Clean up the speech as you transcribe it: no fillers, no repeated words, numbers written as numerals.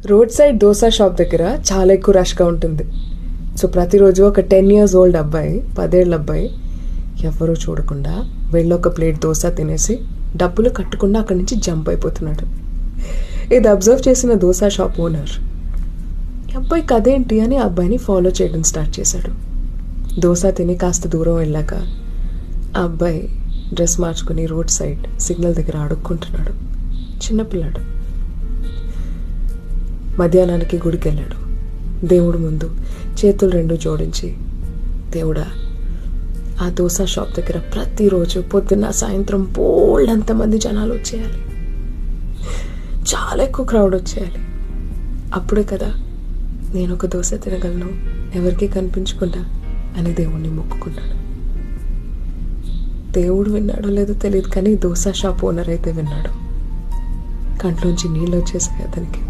Road side dosa shop దగ్గర చాలా ఎక్కువ రష్గా ఉంటుంది. సో ప్రతిరోజు ఒక 10 years ఓల్డ్ అబ్బాయి, 10 ఏళ్ళ అబ్బాయి ఎవరూ చూడకుండా వెళ్ళి ఒక ప్లేట్ దోశ తినేసి డబ్బులు కట్టకుండా అక్కడి నుంచి జంప్ అయిపోతున్నాడు. ఇది అబ్జర్వ్ చేసిన దోశ షాప్ ఓనర్ ఈ అబ్బాయికి అదేంటి అని ఆ అబ్బాయిని ఫాలో చేయడం స్టార్ట్ చేశాడు. దోశ తిని కాస్త దూరం వెళ్ళాక ఆ అబ్బాయి డ్రెస్ మార్చుకుని రోడ్ సైడ్ సిగ్నల్ దగ్గర అడుక్కుంటున్నాడు. చిన్నపిల్లాడు. మధ్యాహ్నానికి గుడికి వెళ్ళాడు. దేవుడు ముందు చేతులు రెండు జోడించి, దేవుడా, ఆ దోశ షాప్ దగ్గర ప్రతిరోజు పొద్దున్న సాయంత్రం బోల్డ్ అంతమంది జనాలు వచ్చేయాలి, చాలా ఎక్కువ క్రౌడ్ వచ్చేయాలి. అప్పుడే కదా నేను ఒక దోశ తినగలను, ఎవరికీ కనిపించకుండా అని దేవుణ్ణి మొక్కుకున్నాడు. దేవుడు విన్నాడో లేదో తెలియదు, కానీ దోశ షాప్ ఓనర్ అయితే విన్నాడు. కంట్లోంచి నీళ్ళు వచ్చేసాయి అతనికి.